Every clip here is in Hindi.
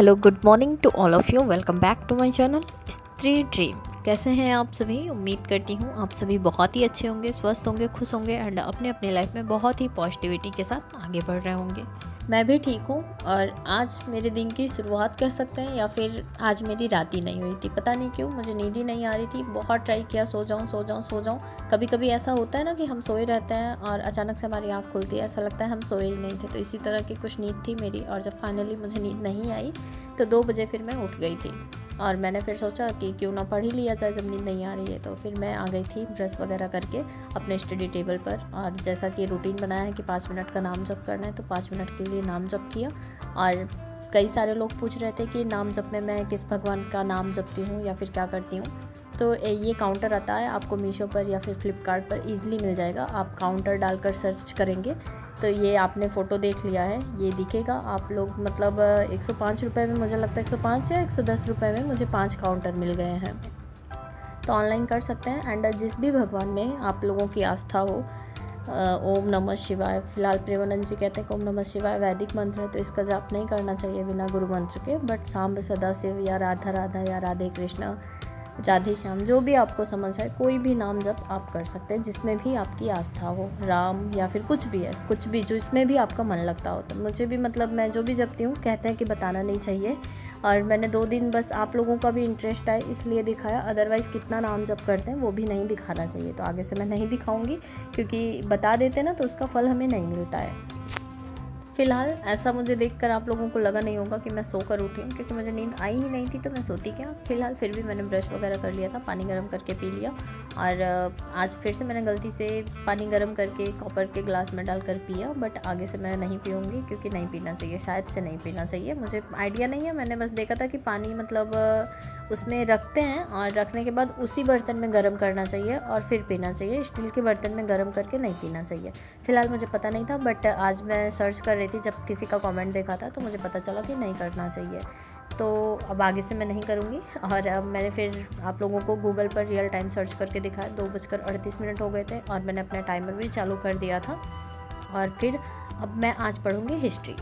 Hello good morning to all of you. Welcome back to my channel Stree dream. कैसे हैं आप सभी? उम्मीद करती हूँ आप सभी बहुत ही अच्छे होंगे, स्वस्थ होंगे, खुश होंगे एंड अपने अपने लाइफ में बहुत ही पॉजिटिविटी के साथ आगे बढ़ रहे होंगे। मैं भी ठीक हूँ और आज मेरे दिन की शुरुआत कह सकते हैं या फिर आज मेरी रात ही नहीं हुई थी। पता नहीं क्यों मुझे नींद ही नहीं आ रही थी। बहुत ट्राई किया, सो जाऊँ सो जाऊँ सो जाऊँ। कभी कभी ऐसा होता है ना कि हम सोए रहते हैं और अचानक से हमारी आँख खुलती है, ऐसा लगता है हम सोए ही नहीं थे। तो इसी तरह की कुछ नींद थी मेरी और जब फाइनली मुझे नींद नहीं आई तो 2 बजे फिर मैं उठ गई थी और मैंने फिर सोचा कि क्यों ना पढ़ ही लिया जाए जब नींद नहीं आ रही है। तो फिर मैं आ गई थी ब्रश वगैरह करके अपने स्टडी टेबल पर और जैसा कि रूटीन बनाया है कि 5 मिनट का नाम जप करना है तो 5 मिनट के लिए नाम जप किया। और कई सारे लोग पूछ रहे थे कि नाम जप में मैं किस भगवान का नाम जपती हूँ या फिर क्या करती हूँ। तो ये काउंटर आता है आपको मीशो पर या फिर फ्लिपकार्ट पर ईज़िली मिल जाएगा। आप काउंटर डालकर सर्च करेंगे तो ये आपने फ़ोटो देख लिया है, ये दिखेगा। आप लोग मतलब 105 रुपये में, मुझे लगता है 105 या 110 रुपये में मुझे 5 काउंटर मिल गए हैं। तो ऑनलाइन कर सकते हैं एंड जिस भी भगवान में आप लोगों की आस्था हो। ओम नमः शिवाय, फिलहाल प्रेमानंद जी कहते हैं कि ओम नमः शिवाय वैदिक मंत्र है तो इसका जाप नहीं करना चाहिए बिना गुरु मंत्र के। बट सांब सदा शिव या राधा राधा या राधे कृष्ण राधे श्याम, जो भी आपको समझ आए कोई भी नाम जप आप कर सकते हैं जिसमें भी आपकी आस्था हो, राम या फिर कुछ भी है, कुछ भी जो इसमें भी आपका मन लगता हो। तो मुझे भी मतलब मैं जो भी जपती हूँ कहते हैं कि बताना नहीं चाहिए और मैंने 2 दिन बस आप लोगों का भी इंटरेस्ट आए इसलिए दिखाया। अदरवाइज़ कितना नाम जप करते हैं वो भी नहीं दिखाना चाहिए। तो आगे से मैं नहीं दिखाऊंगी क्योंकि बता देते ना तो उसका फल हमें नहीं मिलता है। फ़िलहाल ऐसा मुझे देखकर आप लोगों को लगा नहीं होगा कि मैं सोकर उठी हूँ क्योंकि मुझे नींद आई ही नहीं थी तो मैं सोती क्या। फ़िलहाल फिर भी मैंने ब्रश वगैरह कर लिया था, पानी गर्म करके पी लिया और आज फिर से मैंने गलती से पानी गर्म करके कॉपर के ग्लास में डालकर पिया। बट आगे से मैं नहीं पीऊँगी क्योंकि नहीं पीना चाहिए, शायद से नहीं पीना चाहिए, मुझे आइडिया नहीं है। मैंने बस देखा था कि पानी मतलब उसमें रखते हैं और रखने के बाद उसी बर्तन में गर्म करना चाहिए और फिर पीना चाहिए। स्टील के बर्तन में गर्म करके नहीं पीना चाहिए। फ़िलहाल मुझे पता नहीं था बट आज मैं सर्च कर रही थी, जब किसी का कमेंट देखा था तो मुझे पता चला कि नहीं करना चाहिए। तो अब आगे से मैं नहीं करूँगी। और अब मैंने फिर आप लोगों को गूगल पर रियल टाइम सर्च करके दिखाया, 2:38 हो गए थे और मैंने अपना टाइमर भी चालू कर दिया था। और फिर अब मैं आज पढ़ूँगी हिस्ट्री।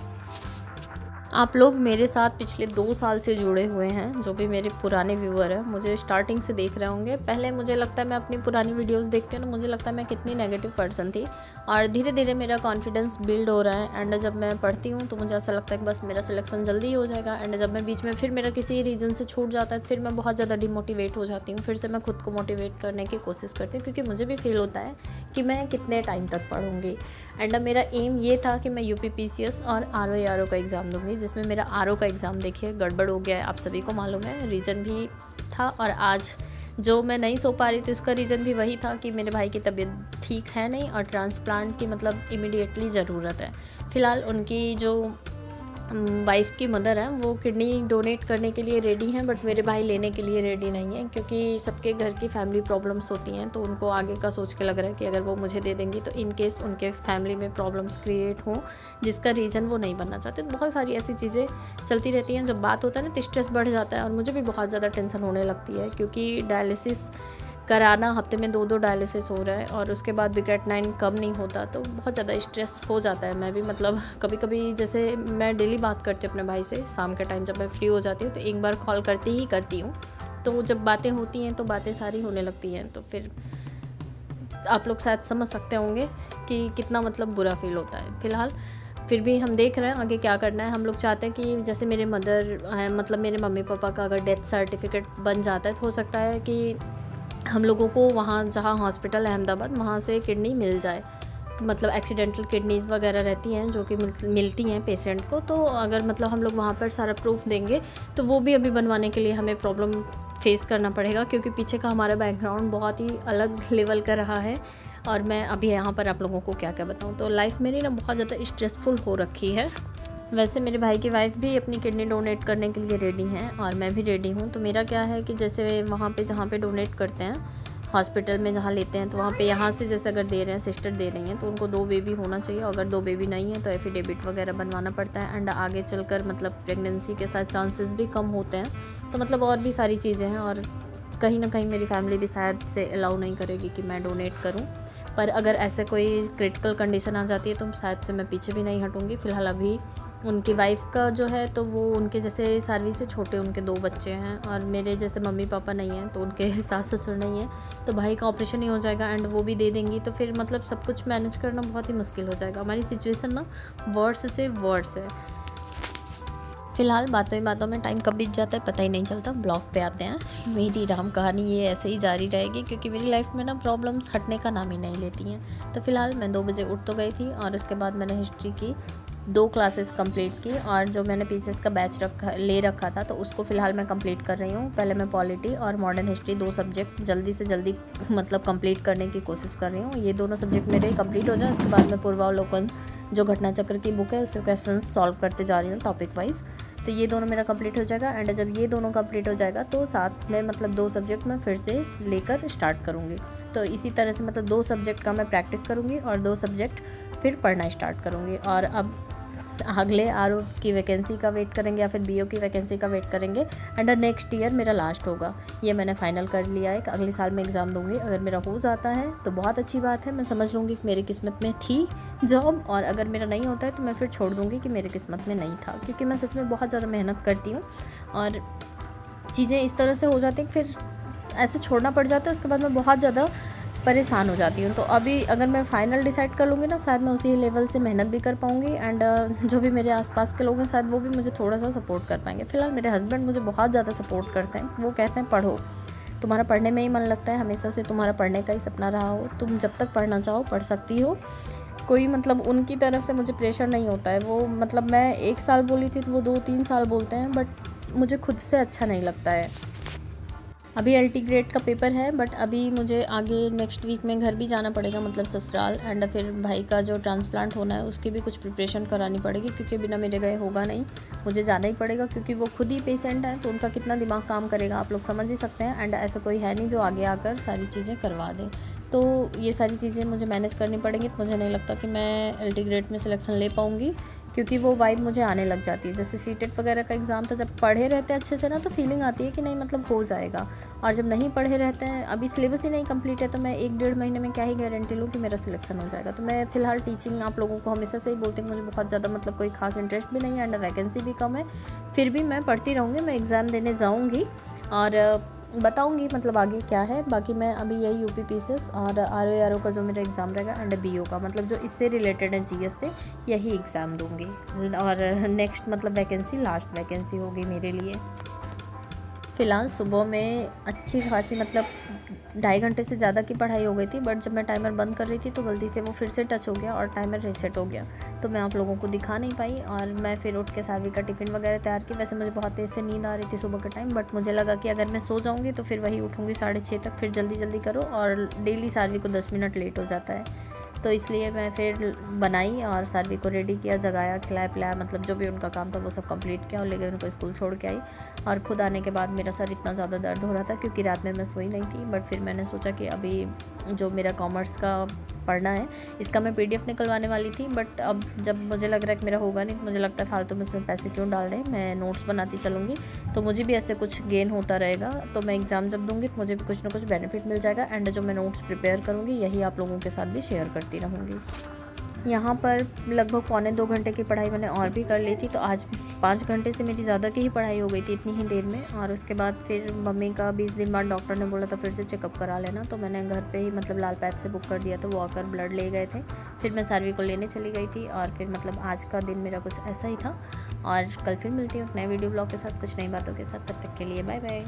आप लोग मेरे साथ पिछले 2 साल से जुड़े हुए हैं, जो भी मेरे पुराने व्यूअर हैं, मुझे स्टार्टिंग से देख रहे होंगे। पहले मुझे लगता है मैं अपनी पुरानी वीडियोस देखती हूँ तो मुझे लगता है मैं कितनी नेगेटिव पर्सन थी और धीरे धीरे मेरा कॉन्फिडेंस बिल्ड हो रहा है। एंड जब मैं पढ़ती हूँ तो मुझे ऐसा लगता है कि बस मेरा सिलेक्शन जल्दी ही हो जाएगा। एंड जब मैं बीच में फिर मेरा किसी रीज़न से छूट जाता है फिर मैं बहुत ज़्यादा डिमोटिवेट हो जाती हूँ। फिर से मैं खुद को मोटिवेट करने की कोशिश करती हूँ क्योंकि मुझे भी फील होता है कि मैं कितने टाइम तक पढ़ूँगी। एंड मेरा एम ये था कि मैं UPPCS और RO का एग्ज़ाम दूँगी, जिसमें मेरा RO का एग्ज़ाम देखिए गड़बड़ हो गया है, आप सभी को मालूम है। रीज़न भी था और आज जो मैं नहीं सो पा रही थी उसका रीज़न भी वही था कि मेरे भाई की तबीयत ठीक है नहीं और ट्रांसप्लांट की मतलब इमीडिएटली ज़रूरत है। फ़िलहाल उनकी जो वाइफ़ की मदर हैं वो किडनी डोनेट करने के लिए रेडी हैं बट मेरे भाई लेने के लिए रेडी नहीं है क्योंकि सबके घर की फैमिली प्रॉब्लम्स होती हैं। तो उनको आगे का सोच के लग रहा है कि अगर वो मुझे दे देंगी तो इन केस उनके फैमिली में प्रॉब्लम्स क्रिएट हों जिसका रीज़न वो नहीं बनना चाहते। तो बहुत सारी ऐसी चीज़ें चलती रहती हैं। जब बात होता है ना तो स्ट्रेस बढ़ जाता है और मुझे भी बहुत ज़्यादा टेंशन होने लगती है क्योंकि डायलिसिस कराना, हफ्ते में 2 डायलिसिस हो रहा है और उसके बाद भी क्रेटनाइन कम नहीं होता तो बहुत ज़्यादा स्ट्रेस हो जाता है। मैं भी मतलब कभी कभी जैसे मैं डेली बात करती हूँ अपने भाई से, शाम के टाइम जब मैं फ्री हो जाती हूँ तो एक बार कॉल करती हूँ। तो जब बातें होती हैं तो बातें सारी होने लगती हैं तो फिर आप लोग शायद समझ सकते होंगे कि कितना मतलब बुरा फील होता है। फ़िलहाल फिर भी हम देख रहे हैं आगे क्या करना है। हम लोग चाहते हैं कि जैसे मेरे मदर हैं, मतलब मेरे मम्मी पापा का अगर डेथ सर्टिफिकेट बन जाता है तो हो सकता है कि हम लोगों को वहाँ जहाँ हॉस्पिटल अहमदाबाद वहाँ से किडनी मिल जाए। मतलब एक्सीडेंटल किडनीज़ वगैरह रहती हैं जो कि मिलती हैं पेशेंट को। तो अगर मतलब हम लोग वहाँ पर सारा प्रूफ देंगे तो वो भी अभी बनवाने के लिए हमें प्रॉब्लम फेस करना पड़ेगा क्योंकि पीछे का हमारा बैकग्राउंड बहुत ही अलग लेवल का रहा है। और मैं अभी यहाँ पर आप लोगों को क्या क्या बताऊँ। तो लाइफ मेरी ना बहुत ज़्यादा स्ट्रेसफुल हो रखी है। वैसे मेरे भाई की वाइफ भी अपनी किडनी डोनेट करने के लिए रेडी हैं और मैं भी रेडी हूँ। तो मेरा क्या है कि जैसे वहाँ पे जहाँ पे डोनेट करते हैं हॉस्पिटल में जहाँ लेते हैं तो वहाँ पे यहाँ से जैसे अगर दे रहे हैं, सिस्टर दे रही हैं तो उनको 2 बेबी होना चाहिए। अगर 2 बेबी नहीं है तो एफिडेविट वगैरह बनवाना पड़ता है एंड आगे चलकर मतलब प्रेगनेंसी के साथ चांसेस भी कम होते हैं। तो मतलब और भी सारी चीज़ें हैं और कहीं ना कहीं मेरी फैमिली भी शायद से अलाउ नहीं करेगी कि मैं डोनेट करूं, पर अगर ऐसे कोई क्रिटिकल कंडीशन आ जाती है तो शायद से मैं पीछे भी नहीं हटूंगी। फ़िलहाल अभी उनकी वाइफ का जो है तो वो उनके जैसे सार्वी से छोटे उनके 2 बच्चे हैं, और मेरे जैसे मम्मी पापा नहीं हैं, तो उनके सास ससुर नहीं हैं, तो भाई का ऑपरेशन ही हो जाएगा एंड वो भी दे देंगी, तो फिर मतलब सब कुछ मैनेज करना बहुत ही मुश्किल हो जाएगा। हमारी सिचुएशन ना वर्स से वर्स है। फ़िलहाल बातों ही बातों में टाइम कब बीत जाता है पता ही नहीं चलता। ब्लॉग पे आते हैं। मेरी राम कहानी ये ऐसे ही जारी रहेगी, क्योंकि मेरी लाइफ में ना प्रॉब्लम्स हटने का नाम ही नहीं लेती हैं। तो फ़िलहाल मैं 2 बजे उठ तो गई थी, और उसके बाद मैंने हिस्ट्री की 2 क्लासेस कंप्लीट की, और जो मैंने पीसीएस का बैच ले रखा था तो उसको फ़िलहाल मैं कंप्लीट कर रही हूँ। पहले मैं पॉलिटी और मॉडर्न हिस्ट्री 2 सब्जेक्ट जल्दी से जल्दी मतलब कंप्लीट करने की कोशिश कर रही हूँ। ये दोनों सब्जेक्ट मेरे कंप्लीट हो जाए, उसके बाद मैं पूर्वावलोकन जो घटना चक्र की बुक है उसके क्वेश्चन सॉल्व करते जा रही हूँ टॉपिक वाइज। तो ये दोनों मेरा कंप्लीट हो जाएगा, एंड जब ये दोनों कंप्लीट हो जाएगा तो साथ में मतलब 2 सब्जेक्ट मैं फिर से लेकर स्टार्ट करूँगी। तो इसी तरह से मतलब 2 सब्जेक्ट का मैं प्रैक्टिस करूँगी और 2 सब्जेक्ट फिर पढ़ना स्टार्ट करूँगी। और अब अगले आरओ की वैकेंसी का वेट करेंगे या फिर बीओ की वैकेंसी का वेट करेंगे, एंड नेक्स्ट ईयर मेरा लास्ट होगा। ये मैंने फाइनल कर लिया है कि अगले साल मैं एग्ज़ाम दूंगी। अगर मेरा हो जाता है तो बहुत अच्छी बात है, मैं समझ लूँगी कि मेरी किस्मत में थी जॉब, और अगर मेरा नहीं होता है तो मैं फिर छोड़ दूँगी कि मेरी किस्मत में नहीं था, क्योंकि मैं सच में बहुत ज़्यादा मेहनत करती हूँ और चीज़ें इस तरह से हो जाती हैं फिर ऐसे छोड़ना पड़ जाता है। उसके बाद मैं बहुत ज़्यादा परेशान हो जाती हूँ। तो अभी अगर मैं फ़ाइनल डिसाइड कर लूँगी ना, शायद मैं उसी लेवल से मेहनत भी कर पाऊँगी, एंड जो भी मेरे आसपास के लोग हैं शायद वो भी मुझे थोड़ा सा सपोर्ट कर पाएंगे। फ़िलहाल मेरे हस्बैंड मुझे बहुत ज़्यादा सपोर्ट करते हैं। वो कहते हैं पढ़ो, तुम्हारा पढ़ने में ही मन लगता है, हमेशा से तुम्हारा पढ़ने का ही सपना रहा हो, तुम जब तक पढ़ना चाहो पढ़ सकती हो। कोई मतलब उनकी तरफ से मुझे प्रेशर नहीं होता है। वो मतलब मैं 1 साल बोली थी तो वो 2-3 साल बोलते हैं, बट मुझे खुद से अच्छा नहीं लगता है। अभी एलटी ग्रेड का पेपर है, बट अभी मुझे आगे नेक्स्ट वीक में घर भी जाना पड़ेगा, मतलब ससुराल, एंड फिर भाई का जो ट्रांसप्लांट होना है उसकी भी कुछ प्रिपरेशन करानी पड़ेगी, क्योंकि बिना मेरे गए होगा नहीं, मुझे जाना ही पड़ेगा, क्योंकि वो खुद ही पेशेंट है तो उनका कितना दिमाग काम करेगा आप लोग समझ ही सकते हैं। एंड ऐसा कोई है नहीं जो आगे आकर सारी चीज़ें करवा दे, तो ये सारी चीज़ें मुझे मैनेज करनी पड़ेंगी। तो मुझे नहीं लगता कि मैं एलटी ग्रेड में सिलेक्शन ले पाऊँगी, क्योंकि वो वाइब मुझे आने लग जाती है। जैसे सीटेट वगैरह का एग्ज़ाम था, जब पढ़े रहते हैं अच्छे से ना तो फीलिंग आती है कि नहीं मतलब हो जाएगा, और जब नहीं पढ़े रहते हैं, अभी सिलेबस ही नहीं कंप्लीट है, तो मैं 1-1.5 महीने में क्या ही गारंटी लूँ कि मेरा सिलेक्शन हो जाएगा। तो मैं फ़िलहाल टीचिंग आप लोगों को हमेशा से ही बोलती हूँ, मुझे बहुत ज़्यादा मतलब कोई खास इंटरेस्ट भी नहीं है, एंड वैकेंसी भी कम है, फिर भी मैं पढ़ती रहूँगी, मैं एग्ज़ाम देने जाऊँगी और बताऊंगी मतलब आगे क्या है। बाकी मैं अभी यही यूपी पीसीएस और आरओ का जो मेरा एग्ज़ाम रहेगा, एंड बीओ का मतलब जो इससे रिलेटेड है जीएस से, यही एग्ज़ाम दूंगी, और नेक्स्ट मतलब वैकेंसी लास्ट वैकेंसी होगी मेरे लिए। फ़िलहाल सुबह में अच्छी खासी मतलब 2.5 घंटे से ज़्यादा की पढ़ाई हो गई थी, बट जब मैं टाइमर बंद कर रही थी तो गलती से वो फिर से टच हो गया और टाइमर रीसेट हो गया, तो मैं आप लोगों को दिखा नहीं पाई। और मैं फिर उठ के सावी का टिफ़िन वगैरह तैयार की। वैसे मुझे बहुत तेज़ से नींद आ रही थी सुबह के टाइम, बट मुझे लगा कि अगर मैं सो जाऊँगी तो फिर वही उठूँगी 6:30 तक, फिर जल्दी जल्दी करो, और डेली सावी को 10 मिनट लेट हो जाता है, तो इसलिए मैं फिर बनाई और सार्वी को रेडी किया, जगाया, खिलाया पिलाया, मतलब जो भी उनका काम था वो सब कंप्लीट किया और ले गई उनको स्कूल छोड़ के आई। और खुद आने के बाद मेरा सर इतना ज़्यादा दर्द हो रहा था, क्योंकि रात में मैं सोई नहीं थी। बट फिर मैंने सोचा कि अभी जो मेरा कॉमर्स का पढ़ना है इसका मैं पीडीएफ निकलवाने वाली थी, बट अब जब मुझे लग रहा है कि मेरा होगा नहीं, तो मुझे लगता है फालतू में इसमें पैसे क्यों डाल दें, मैं नोट्स बनाती चलूँगी, तो मुझे भी ऐसे कुछ गेन होता रहेगा। तो मैं एग्ज़ाम जब दूँगी तो मुझे भी कुछ ना कुछ बेनिफिट मिल जाएगा, एंड जो मैं नोट्स प्रिपेयर करूँगी यही आप लोगों के साथ भी शेयर करती रहूँगी। यहाँ पर लगभग 1.25-2 घंटे की पढ़ाई मैंने और भी कर ली थी, तो आज 5 घंटे से मेरी ज़्यादा की ही पढ़ाई हो गई थी इतनी ही देर में। और उसके बाद फिर मम्मी का 20 दिन बाद डॉक्टर ने बोला था फिर से चेकअप करा लेना, तो मैंने घर पे ही मतलब लाल पैथ से बुक कर दिया, तो वो आकर ब्लड ले गए थे। फिर मैं सार्वी को लेने चली गई थी, और फिर मतलब आज का दिन मेरा कुछ ऐसा ही था। और कल फिर मिलती हूँ एक नए वीडियो ब्लॉग के साथ, कुछ नई बातों के साथ। तब तक के लिए बाय बाय।